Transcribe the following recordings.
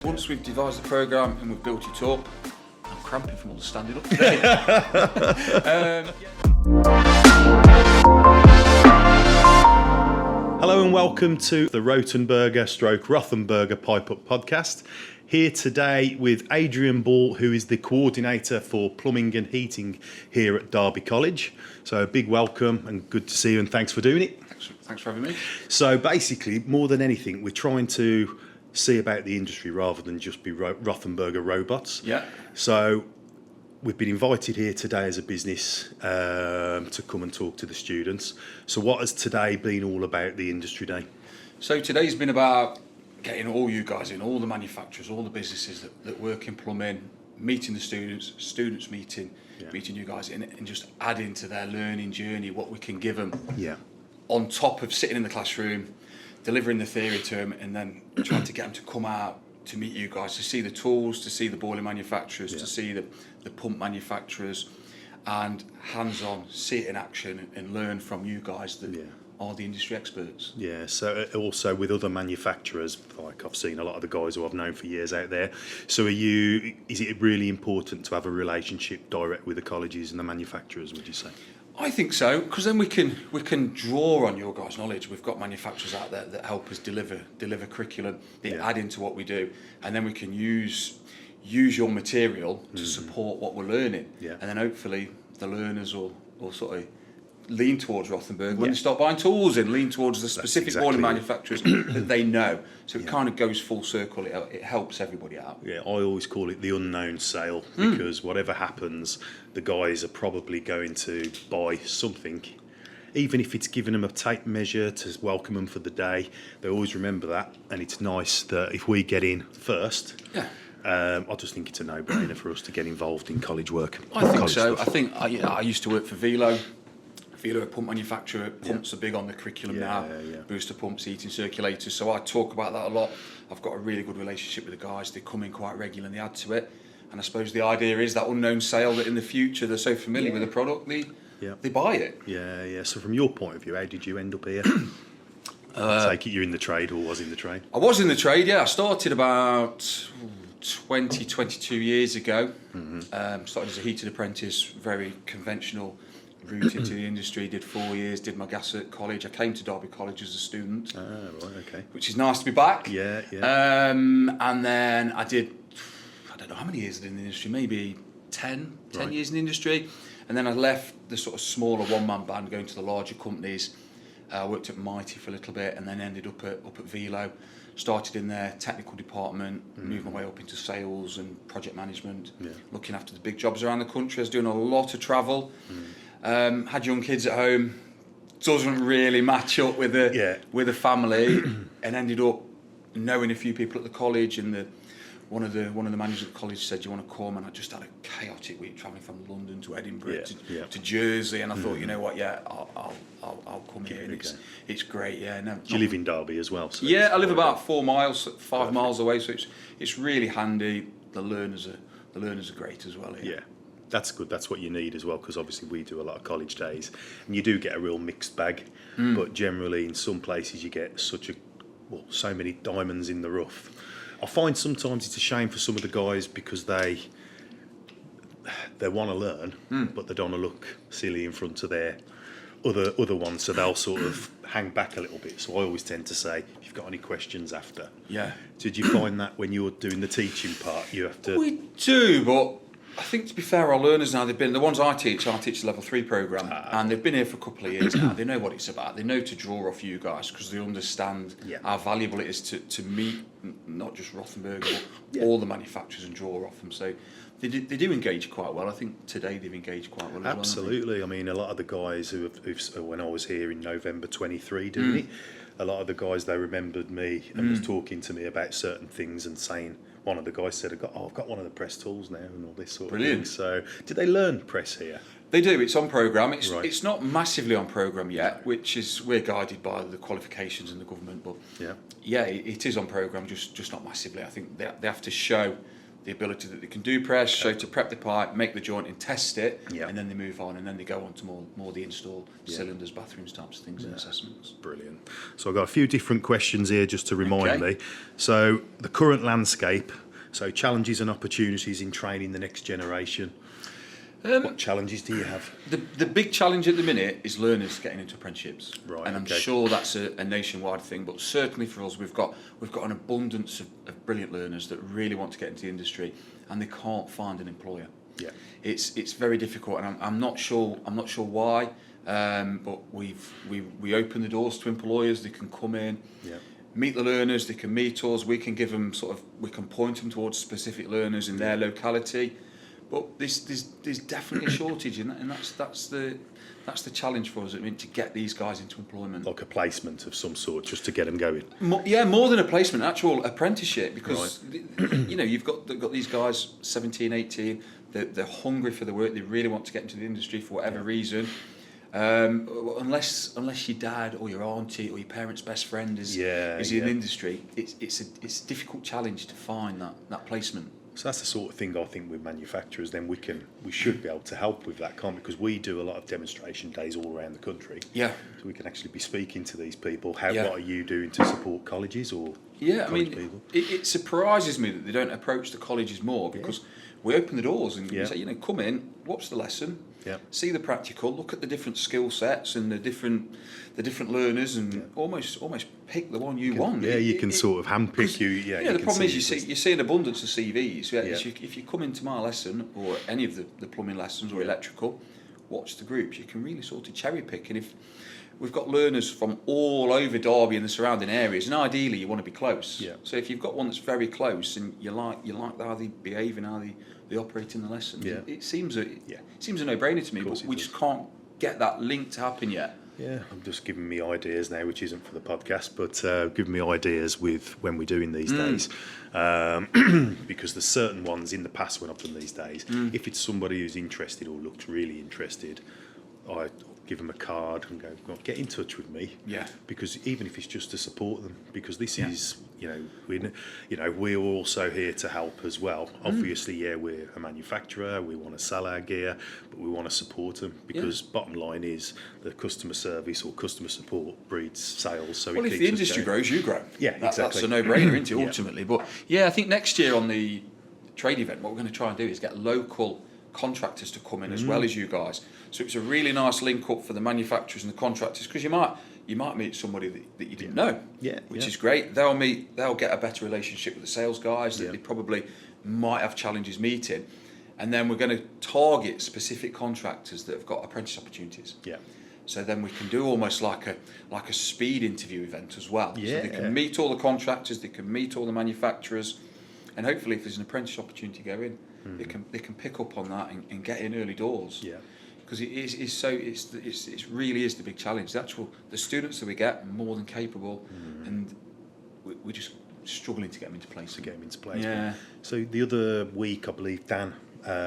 Once we've devised the programme and we've built it up, I'm cramping from all the standing up today. Hello and welcome to the ROTHENBERGER Pipe Up Podcast. Here today with Adrian Ball, who is the coordinator for plumbing and heating here at Derby College. So a big welcome and good to see you, and thanks for doing it. Thanks for having me. So basically, more than anything, we're trying to see about the industry rather than just be Rothenberger robots. Yeah. So we've been invited here today as a business to come and talk to the students. So what has today been all about, the industry day? So today's been about getting all you guys in, all the manufacturers, all the businesses that work in plumbing, meeting the students meeting you guys in, and just adding to their learning journey what we can give them. Yeah. On top of sitting in the classroom, delivering the theory to them, and then trying to get them to come out to meet you guys, to see the tools, to see the boiler manufacturers, to see the pump manufacturers, and hands-on, see it in action and learn from you guys that are the industry experts. Yeah, so also with other manufacturers, like I've seen a lot of the guys who I've known for years out there. So is it really important to have a relationship direct with the colleges and the manufacturers, would you say? I think so, because then we can draw on your guys' knowledge. We've got manufacturers out there that help us deliver curriculum, that add into what we do, and then we can use your material to support what we're learning. Yeah. And then hopefully the learners will sort of lean towards Rothenberg when they start buying tools and lean towards the specific boiler manufacturers that they know. So it kind of goes full circle. It helps everybody out. Yeah, I always call it the unknown sale, because whatever happens, the guys are probably going to buy something. Even if it's giving them a tape measure to welcome them for the day, they always remember that. And it's nice that if we get in first, I just think it's a no-brainer for us to get involved in college work. I think so. Stuff. I think I used to work for Velo, a pump manufacturer. Pumps are big on the curriculum now. Booster pumps, heating circulators. So I talk about that a lot. I've got a really good relationship with the guys. They come in quite regularly and they add to it. And I suppose the idea is that unknown sale, that in the future they're so familiar with the product, they buy it. Yeah. So from your point of view, how did you end up here? Take it you're in the trade, or was in the trade? I was in the trade, yeah. I started about 22 years ago. Started as a heated apprentice, very conventional route into the industry. Did 4 years, did my gas at college. I came to Derby College as a student. Which is nice to be back. And then I did, I don't know how many years I did in the industry, maybe 10 years in the industry. And then I left the sort of smaller one-man band, going to the larger companies. I worked at Mighty for a little bit, and then ended up at Velo. Started in their technical department, moved my way up into sales and project management, looking after the big jobs around the country. I was doing a lot of travel. Had young kids at home, doesn't really match up with the family, and ended up knowing a few people at the college. And one of the managers at the college said, "Do you want to come?" And I just had a chaotic week travelling from London to Edinburgh to Jersey, and I thought, you know what, I'll come here. And it's great. Yeah. No, you live in Derby as well? So I live about 5 miles away, so it's really handy. The learners are great as well here. Yeah. That's good. That's what you need as well, because obviously we do a lot of college days, and you do get a real mixed bag. But generally, in some places, you get so many diamonds in the rough. I find sometimes it's a shame for some of the guys, because they want to learn, but they don't want to look silly in front of their other ones, so they'll sort of hang back a little bit. So I always tend to say, if you've got any questions after. Yeah. Did you find that when you're doing the teaching part, you have to? We do, but I think, to be fair, our learners now, they've been, the ones I teach the level 3 programme, and they've been here for a couple of years now. They know what it's about. They know to draw off you guys, because they understand how valuable it is to meet not just Rothenberg, but all the manufacturers, and draw off them. So they do engage quite well. I think today they've engaged quite well. Absolutely. I mean, a lot of the guys who've when I was here in November 23 doing it, a lot of the guys, they remembered me and was talking to me about certain things and saying, one of the guys said, I've got one of the press tools now and all this sort of thing. So did they learn press here? They do. It's on programme. It's not massively on programme yet, which is, we're guided by the qualifications and the government. But it is on programme, just not massively. I think they have to show the ability that they can do press, so to prep the pipe, make the joint and test it, Yeah. and then they move on, and then they go on to more the install cylinders, bathrooms types of things and assessments. Brilliant. So I've got a few different questions here just to remind Okay. me. So the current landscape, so challenges and opportunities in training the next generation. What challenges do you have? The big challenge at the minute is learners getting into apprenticeships, Right, and I'm okay. sure that's a nationwide thing. But certainly for us, we've got an abundance of brilliant learners that really want to get into the industry, and they can't find an employer. Yeah. It's very difficult, and I'm not sure why. But we open the doors to employers. They can come in, meet the learners. They can meet us. We can give them we can point them towards specific learners in their locality. But there's definitely a shortage, and that's the challenge for us. I mean, to get these guys into employment, Like a placement of some sort, just to get them going. more than a placement, actual apprenticeship, because you've got these guys 17, 18. They're hungry for the work. They really want to get into the industry for whatever reason. Unless your dad or your auntie or your parents' best friend is in the industry, it's a difficult challenge to find that placement. So that's the sort of thing I think with manufacturers, then we should be able to help with that, can't we? Because we do a lot of demonstration days all around the country. Yeah. So we can actually be speaking to these people. What are you doing to support colleges or college people? It surprises me that they don't approach the colleges more, because we open the doors and we say, come in, watch the lesson, see the practical, look at the different skill sets and the different learners, and almost pick the one you want. Yeah, you can sort of handpick you. Yeah, the problem is you see an abundance of CVs. If you come into my lesson or any of the plumbing lessons or electrical, watch the groups. You can really sort of cherry pick, and if we've got learners from all over Derby and the surrounding areas, and ideally you want to be close. Yeah. So if you've got one that's very close and you like how they behave and how they operate in the lesson, it seems a no-brainer to me. But we just can't get that link to happen yet. Yeah, I'm just giving me ideas now, which isn't for the podcast, but giving me ideas with when we're doing these days. Because there's certain ones in the past when I've done these days. If it's somebody who's interested or looks really interested, I give them a card and go, get in touch with me. Yeah. Because even if it's just to support them, because this is, we're also here to help as well. Obviously, we're a manufacturer, we want to sell our gear, but we want to support them, because bottom line is the customer service or customer support breeds sales. So if the industry grows, you grow. Yeah, exactly. That's a no-brainer, isn't it, ultimately? But I think next year on the trade event, what we're going to try and do is get local contractors to come in as well as you guys. So it's a really nice link up for the manufacturers and the contractors, because you might meet somebody that you didn't know, which is great. They'll get a better relationship with the sales guys that they probably might have challenges meeting, and then we're going to target specific contractors that have got apprentice opportunities. Yeah. So then we can do almost like a speed interview event as well. So they can meet all the contractors, they can meet all the manufacturers, and hopefully if there's an apprentice opportunity going, they can pick up on that and get in early doors. Yeah. Because it really is the big challenge. The students that we get are more than capable, and we're just struggling to get them into place. Yeah. So the other week, I believe Dan,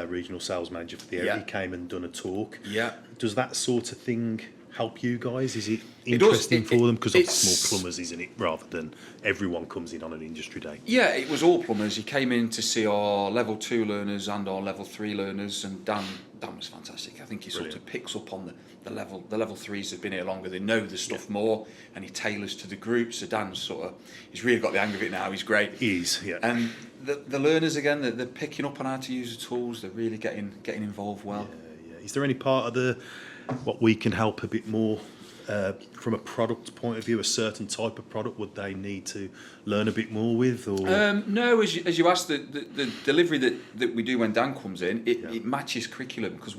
regional sales manager for the area, he came and done a talk. Yeah. Does that sort of thing help you guys? Is it interesting for them? Because it's more plumbers, isn't it? Rather than everyone comes in on an industry day. Yeah, it was all plumbers. He came in to see our level 2 learners and our level 3 learners, and Dan was fantastic. I think he sort of picks up on the level 3s have been here longer. They know the stuff more, and he tailors to the group. So Dan's he's really got the hang of it now. He's great. And the learners again, they're picking up on how to use the tools. They're really getting involved well. Yeah. Is there any part of what we can help a bit more from a product point of view, a certain type of product would they need to learn a bit more with? Or no, as you asked, the delivery that we do when Dan comes in, it matches curriculum, because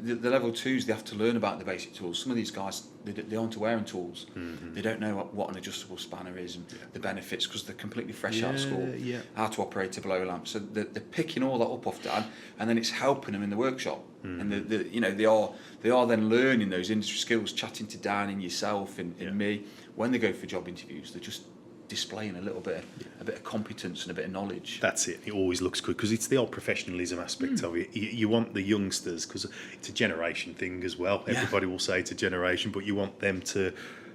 the level 2s, they have to learn about the basic tools. Some of these guys, they aren't aware of tools. They don't know what an adjustable spanner is and the benefits, because they're completely fresh out of school, how to operate a blow lamp. So they're picking all that up off Dan, and then it's helping them in the workshop. And they are then learning those industry skills, chatting to Dan and yourself and me. When they go for job interviews, they're just displaying a bit of competence and a bit of knowledge. That's it. It always looks good, because it's the old professionalism aspect of it. You want the youngsters, because it's a generation thing as well. Everybody will say it's a generation, but you want them to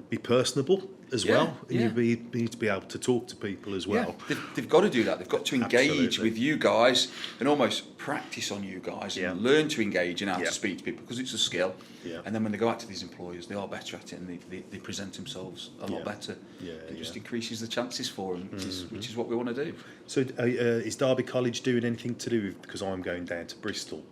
be personable as Yeah, well, and yeah. you need to be able to talk to people as well. Yeah, they've got to do that. They've got to engage Absolutely. with you guys and almost practice on you guys and learn to engage and how to speak to people, because it's a skill. Yeah. And then when they go out to these employers, they are better at it, and they present themselves a lot better. Yeah, It just increases the chances for them, which is what we want to do. So is Derby College doing anything to do with, because I'm going down to Bristol,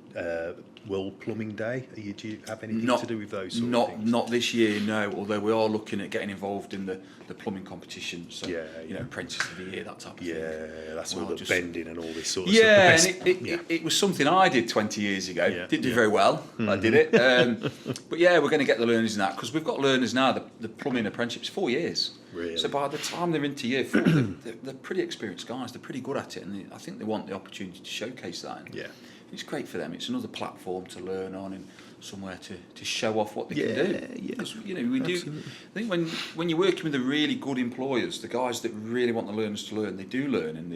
World Plumbing Day? Do you have anything to do with those sort of things? Not this year, no. Although we are looking at getting involved in the plumbing competition. So you know, Apprentice of the Year, that type of thing. Yeah, that's all the just bending and all this sort of yeah, stuff. and it was something I did 20 years ago. Yeah, Didn't do very well. I did it. But yeah, we're going to get the learners in that, because we've got learners now. The plumbing apprenticeships 4 years. Really? So by the time they're into year 4, they're pretty experienced guys. They're pretty good at it, and I think they want the opportunity to showcase that. And Yeah. it's great for them. It's another platform to learn on and somewhere to show off what they can do. Yeah. Because, you know, we Absolutely. do. I think when you're working with the really good employers, the guys that really want the learners to learn, they do learn, and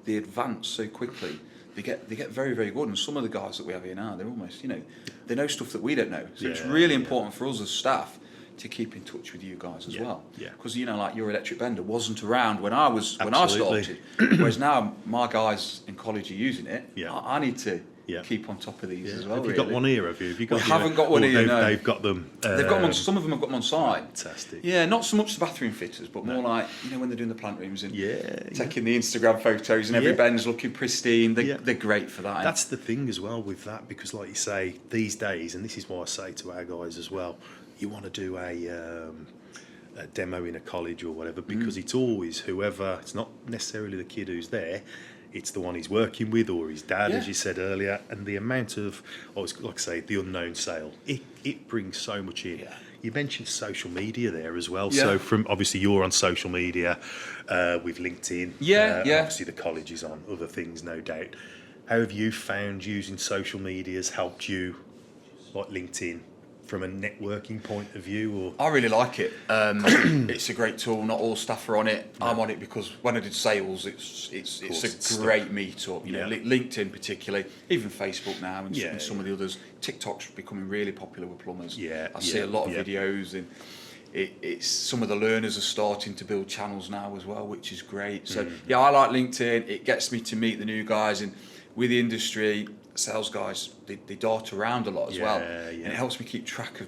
they advance so quickly. They get very, very good. And some of the guys that we have here now, they're almost, you know, they know stuff that we don't know. So it's really important for us as staff to keep in touch with you guys as well. Yeah. Because, you know, like your electric bender wasn't around when I Absolutely. started. Whereas now my guys in college are using it. Yeah. I need to keep on top of these as well. Have you got one here? Have you got? We haven't got one here. No, they've got them. they've got them. Some of them have got them on site. Fantastic. Yeah, not so much the bathroom fitters, but more like, you know, when they're doing the plant rooms and Yeah, taking the Instagram photos and every Yeah. ben's looking pristine. They're great for that. That's the thing as well with that, because like you say, these days, and this is why I say to our guys as well, you want to do a demo in a college or whatever, because it's always whoever, it's not necessarily the kid who's there, it's the one he's working with or his dad, as you said earlier, and the amount of, like I say, the unknown sale, it brings so much in. Yeah. You mentioned social media there as well. Yeah. So from obviously you're on social media with LinkedIn. Yeah. Obviously the college is on other things, no doubt. How have you found using social media has helped you, like LinkedIn, from a networking point of view? Or I really like it. It's a great tool. Not all staff are on it. I'm on it because when I did sales, it's a great meet-up. You know, LinkedIn particularly, even Facebook now, and some of the others. TikTok's becoming really popular with plumbers. I see a lot of videos, and it's some of the learners are starting to build channels now as well, which is great. So I like LinkedIn. It gets me to meet the new guys, and with the industry, sales guys, they dart around a lot as well, and it helps me keep track of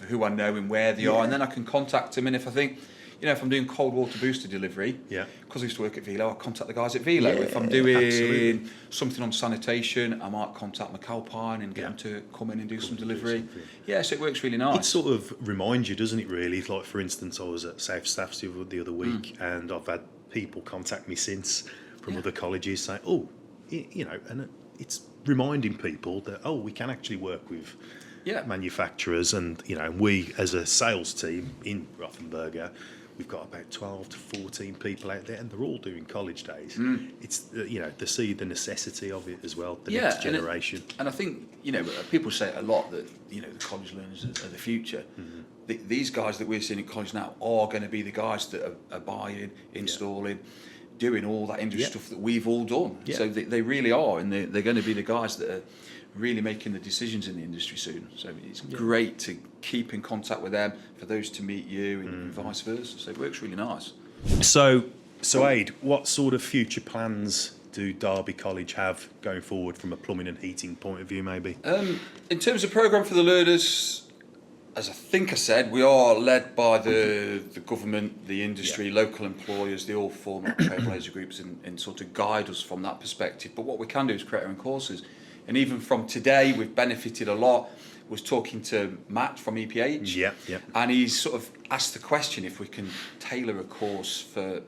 who I know and where they are, and then I can contact them. And if I think, you know, if I'm doing cold water booster delivery, because I used to work at Velo, I contact the guys at Velo. If I'm doing something on sanitation, I might contact McAlpine and get them to come in and do some delivery. So it works really nice. It sort of reminds you, doesn't it, really? Like, for instance, I was at South Staffs the other week, and I've had people contact me since from other colleges saying, oh, you know, and it's reminding people that, oh, we can actually work with manufacturers, and, you know, we as a sales team in Rothenberger, we've got about 12 to 14 people out there, and they're all doing college days. It's, you know, they see the necessity of it as well, the next generation. And I think, you know, people say it a lot that, you know, the college learners are the future. These guys that we're seeing in college now are going to be the guys that are buying, installing, doing all that industry stuff that we've all done. So they really are, and they're going to be the guys that are really making the decisions in the industry soon. So it's great to keep in contact with them, for those to meet you, and vice versa. So it works really nice. So Aid, what sort of future plans do Derby College have going forward from a plumbing and heating point of view, maybe? In terms of programme for the learners, as I think I said, we are led by the government, the industry, local employers. They all form like trailblazer groups and sort of guide us from that perspective. But what we can do is create our own courses. And even from today, we've benefited a lot. I was talking to Matt from EPH, and he's sort of asked the question if we can tailor a course for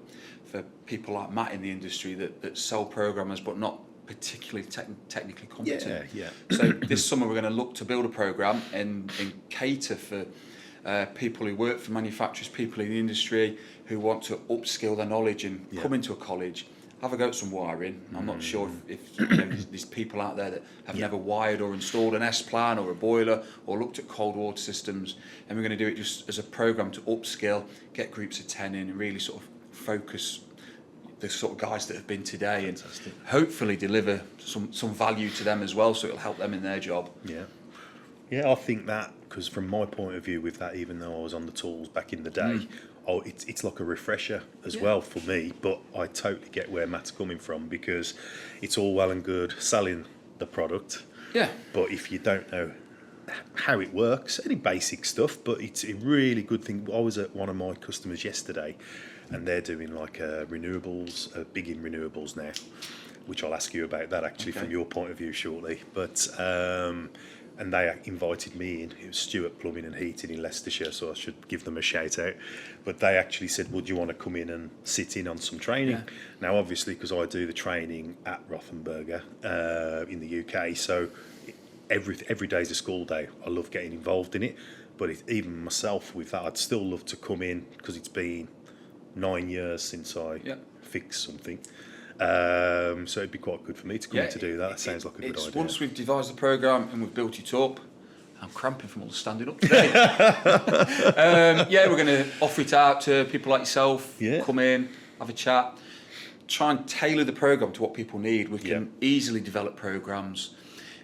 people like Matt in the industry that sell programmers but not particularly technically competent. So this summer we're going to look to build a programme and cater for people who work for manufacturers, people in the industry who want to upskill their knowledge and come into a college, have a go at some wiring. I'm not sure if you know, there's people out there that have never wired or installed an S-plan or a boiler or looked at cold water systems, and we're going to do it just as a programme to upskill, get groups of 10 in and really sort of focus the sort of guys that have been today and hopefully deliver some value to them as well, so it'll help them in their job. Yeah, I think that because from my point of view with that, even though I was on the tools back in the day, it's like a refresher as well for me. But I totally get where Matt's coming from, because it's all well and good selling the product. Yeah. But if you don't know how it works, any basic stuff, but it's a really good thing. I was at one of my customers yesterday, and they're doing like renewables, big in renewables now, which I'll ask you about that actually from your point of view shortly. But and they invited me in. It was Stewart Plumbing and Heating in Leicestershire, so I should give them a shout out. But they actually said, would you want to come in and sit in on some training? Yeah. Now, obviously, because I do the training at Rothenberger in the UK, so every day's a school day. I love getting involved in it. But even myself with that, I'd still love to come in, because it's been 9 years since I fixed something. So it'd be quite good for me to come in to do that. That sounds like a good idea. Once we've devised the programme and we've built it up, I'm cramping from all the standing up today. We're going to offer it out to people like yourself. Come in, have a chat, try and tailor the programme to what people need. We can easily develop programmes,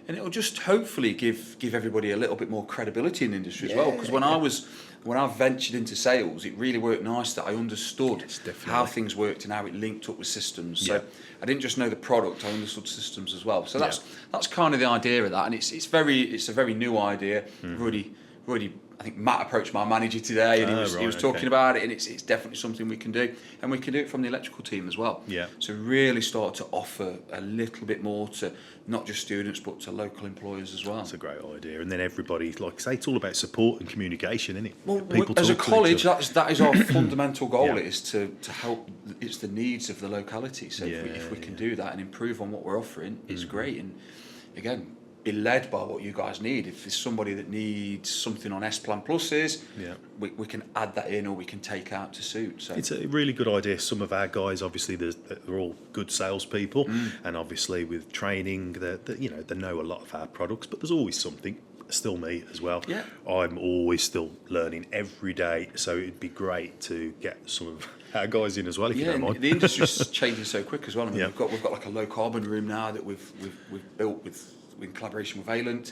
and it'll just hopefully give everybody a little bit more credibility in the industry as well. Because when I ventured into sales, it really worked nice that I understood how things worked and how it linked up with systems. So I didn't just know the product, I understood systems as well. So that's kind of the idea of that, and it's a very new idea. Already, I think Matt approached my manager today, and he was talking about it, and it's definitely something we can do, and we can do it from the electrical team as well. So really start to offer a little bit more to not just students but to local employers as well. That's a great idea, and then everybody, like I say, it's all about support and communication, isn't it? Well, as a college, that is our fundamental goal. It is to help. It's the needs of the locality. So if we can do that and improve on what we're offering, it's great. And again, be led by what you guys need. If there's somebody that needs something on S-Plan Pluses, we can add that in, or we can take out to suit. So it's a really good idea. Some of our guys, obviously, they're all good salespeople, and obviously with training, they know a lot of our products. But there's always something. Still me as well. I'm always still learning every day. So it'd be great to get some of our guys in as well. If you don't mind. The industry's changing so quick as well. I mean, we've got like a low carbon room now that we've built in collaboration with Valent.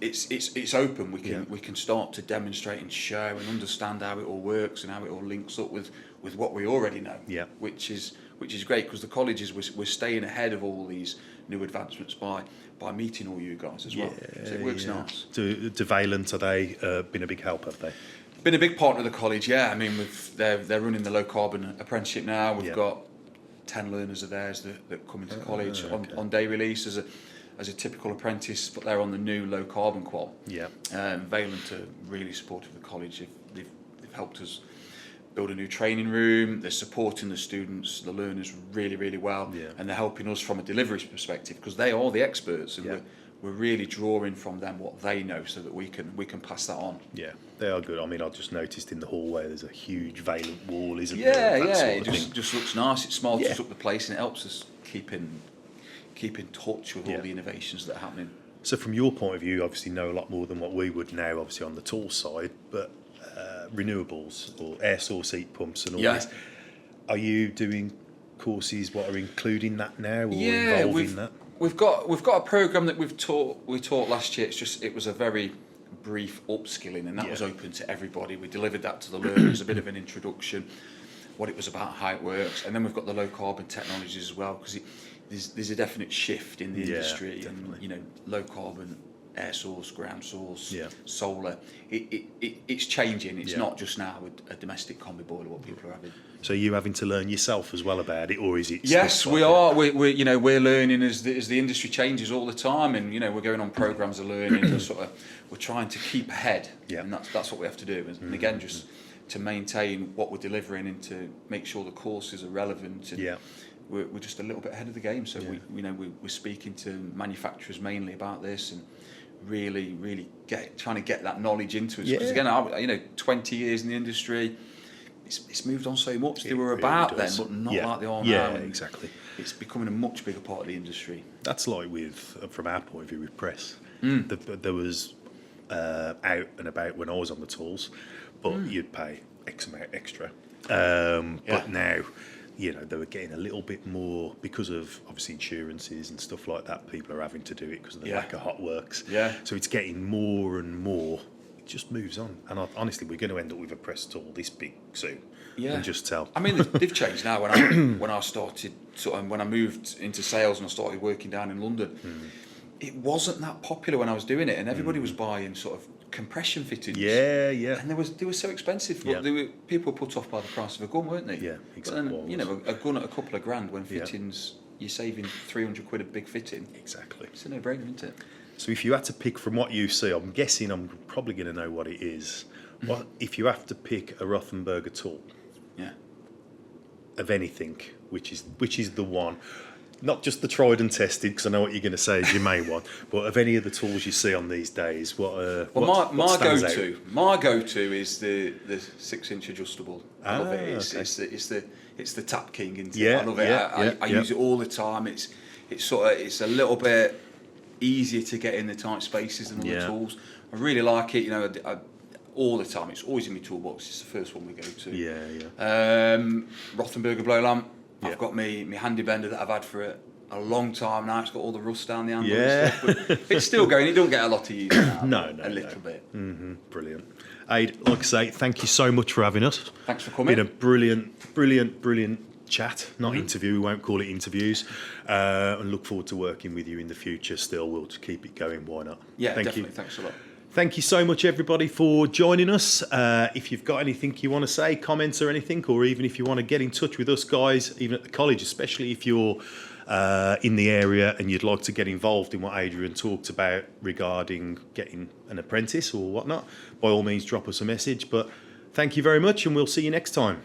It's open. We can start to demonstrate and show and understand how it all works and how it all links up with what we already know. Which is great, because the colleges we're staying ahead of all these new advancements by meeting all you guys as well. So it works nice. To Valent, have they been a big help? Have they been a big partner of the college? I mean, they're running the low carbon apprenticeship now. We've got 10 learners of theirs that come into college on day release as a typical apprentice, but they're on the new low carbon qual. Valent are really supportive of the college. They've helped us build a new training room. They're supporting the students, the learners really, really well, and they're helping us from a delivery perspective, because they are the experts, and we're really drawing from them what they know, so that we can pass that on. They are good. I mean, I just noticed in the hallway there's a huge Valent wall, isn't there? It just looks nice. It smartens up the place, and it helps us keep in touch with all the innovations that are happening. So from your point of view, you obviously know a lot more than what we would now, obviously on the tool side, but renewables or air source heat pumps and all this, are you doing courses what are including that now, or involving that? We've got a program that we taught last year. It was a very brief upskilling, and that was open to everybody. We delivered that to the learners, a bit of an introduction, what it was about, how it works, and then we've got the low carbon technologies as well, because there's a definite shift in the industry, definitely. and low carbon, air source, ground source, solar. It's changing. It's not just now a domestic combi boiler what people are having. So are you having to learn yourself as well about it, or is it? Yes, we are. We're learning as the industry changes all the time, and we're going on programs of learning. We're trying to keep ahead, and that's what we have to do. And again, just to maintain what we're delivering and to make sure the courses are relevant. And we're just a little bit ahead of the game. So we're speaking to manufacturers mainly about this, and really trying to get that knowledge into us. Because again, 20 years in the industry, it's moved on so much. They were about then, but not like they are now. Yeah, exactly. It's becoming a much bigger part of the industry. That's like from our point of view with press. There was out and about when I was on the tools, but you'd pay X amount extra. But now you know, they were getting a little bit more because of obviously insurances and stuff like that. People are having to do it because of the lack of hot works. Yeah. So it's getting more and more. It just moves on. And honestly, we're going to end up with a press tool this big soon. Yeah. And just tell. I mean, they've changed now. When I started, when I moved into sales and I started working down in London, it wasn't that popular when I was doing it, and everybody was buying sort of compression fittings. Yeah, yeah. And they were so expensive. But people were put off by the price of a gun, weren't they? Yeah, exactly. But then, you know, a gun at a couple of grand when fittings, you're saving 300 quid a big fitting. Exactly. It's a no-brainer, isn't it? So if you had to pick from what you see, I'm guessing I'm probably going to know what it is. What if you have to pick a Rothenberger tool? Yeah. Of anything, which is the one, not just the tried and tested, because I know what you're going to say is your main one, but of any of the tools you see on these days, what my stands go to is the 6-inch adjustable. I love it. Okay. It's the Tap King, isn't it? Yeah, I love it. yeah, I use it all the time. It's a little bit easier to get in the tight spaces than other tools. I really like it. You know, all the time. It's always in my toolbox. It's the first one we go to. Yeah. Rothenberger blow lamp. I've got my handy bender that I've had for a long time now. It's got all the rust down the handle and stuff. But it's still going. You don't get a lot of use now. No, a little bit. Mm-hmm. Brilliant. Aid, like I say, thank you so much for having us. Thanks for coming. Been a brilliant chat, not interview. We won't call it interviews. And look forward to working with you in the future. Still, we'll just keep it going. Why not? Yeah, thank definitely. you. Thanks a lot. Thank you so much, everybody, for joining us. If you've got anything you want to say, comments or anything, or even if you want to get in touch with us guys, even at the college, especially if you're in the area and you'd like to get involved in what Adrian talked about regarding getting an apprentice or whatnot, by all means, drop us a message. But thank you very much, and we'll see you next time.